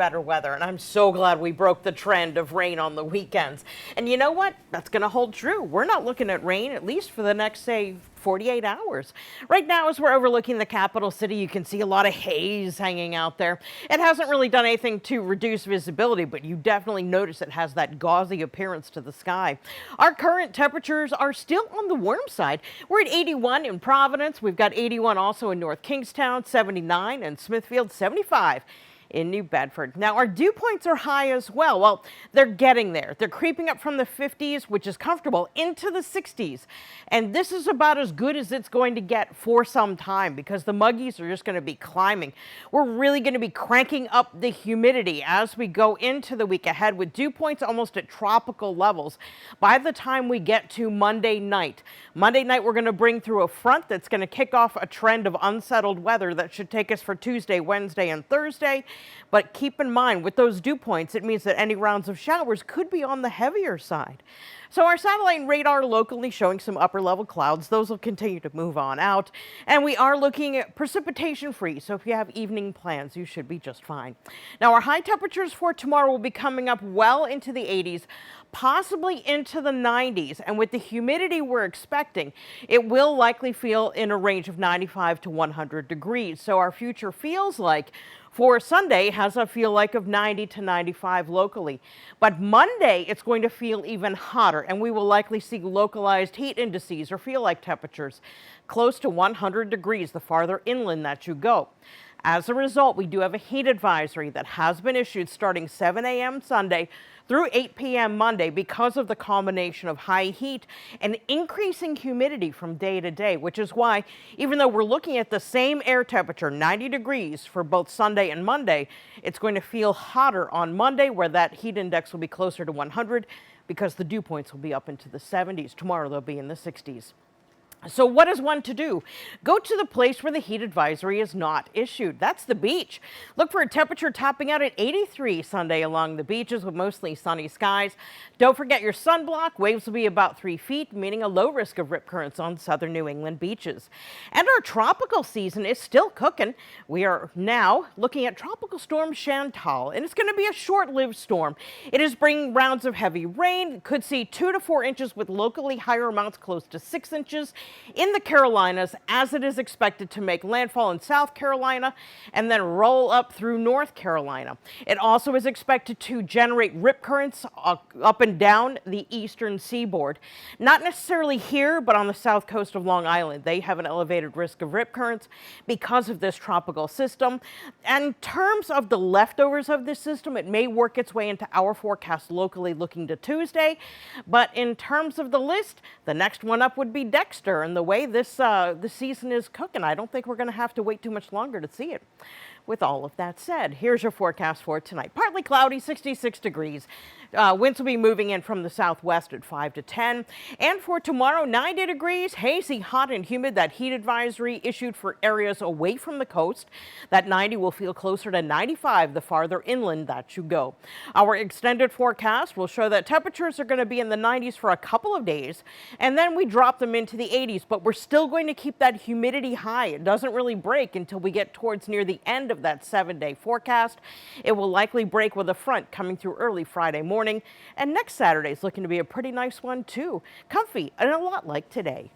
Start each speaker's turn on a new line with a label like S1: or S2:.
S1: better weather, and I'm so glad we broke the trend of rain on the weekends. And you know what? That's going to hold true. We're not looking at rain, at least for the next, say, 48 hours. Right now, as we're overlooking the capital city, you can see a lot of haze hanging out there. It hasn't really done anything to reduce visibility, but you definitely notice it has that gauzy appearance to the sky. Our current temperatures are still on the warm side. We're at 81 in Providence. We've got 81 also in North Kingstown, 79 in Smithfield, 75 in New Bedford. Now, our dew points are high as well. Well, they're getting there. They're creeping up from the 50s, which is comfortable, into the 60s. And this is about as good as it's going to get for some time because the muggies are just going to be climbing. We're really going to be cranking up the humidity as we go into the week ahead with dew points almost at tropical levels by the time we get to Monday night. Monday night, we're going to bring through a front that's going to kick off a trend of unsettled weather that should take us for Tuesday, Wednesday, and Thursday. But keep in mind, with those dew points, it means that any rounds of showers could be on the heavier side. So our satellite radar locally showing some upper level clouds. Those will continue to move on out. And we are looking at precipitation free. So if you have evening plans, you should be just fine. Now our high temperatures for tomorrow will be coming up well into the 80s, possibly into the 90s. And with the humidity we're expecting, it will likely feel in a range of 95 to 100 degrees. So our future feels like for Sunday has a feel like of 90 to 95 locally. But Monday, it's going to feel even hotter, and we will likely see localized heat indices or feel like temperatures close to 100 degrees the farther inland that you go. As a result, we do have a heat advisory that has been issued starting 7 a.m. Sunday through 8 p.m. Monday because of the combination of high heat and increasing humidity from day to day, which is why even though we're looking at the same air temperature, 90 degrees for both Sunday and Monday, it's going to feel hotter on Monday where that heat index will be closer to 100 because the dew points will be up into the 70s. Tomorrow they'll be in the 60s. So what is one to do? Go to the place where the heat advisory is not issued. That's the beach. Look for a temperature topping out at 83 Sunday along the beaches with mostly sunny skies. Don't forget your sunblock. Waves will be about 3 feet, meaning a low risk of rip currents on southern New England beaches. And our tropical season is still cooking. We are now looking at Tropical Storm Chantal, and it's going to be a short-lived storm. It is bringing rounds of heavy rain. Could see 2 to 4 inches with locally higher amounts close to 6 inches. In the Carolinas, as it is expected to make landfall in South Carolina and then roll up through North Carolina. It also is expected to generate rip currents up and down the eastern seaboard. Not necessarily here, but on the south coast of Long Island. They have an elevated risk of rip currents because of this tropical system. And in terms of the leftovers of this system, it may work its way into our forecast locally looking to Tuesday. But in terms of the list, the next one up would be Dexter. And the way this season is cooking, I don't think we're going to have to wait too much longer to see it. With all of that said, here's your forecast for tonight. Partly cloudy, 66 degrees. Winds will be moving in from the southwest at 5 to 10. And for tomorrow, 90 degrees, hazy, hot and humid. That heat advisory issued for areas away from the coast. That 90 will feel closer to 95 the farther inland that you go. Our extended forecast will show that temperatures are going to be in the 90s for a couple of days. And then we drop them into the 80s, but we're still going to keep that humidity high. It doesn't really break until we get towards near the end of that 7-day forecast. It will likely break with a front coming through early Friday morning. And next Saturday is looking to be a pretty nice one too. Comfy and a lot like today.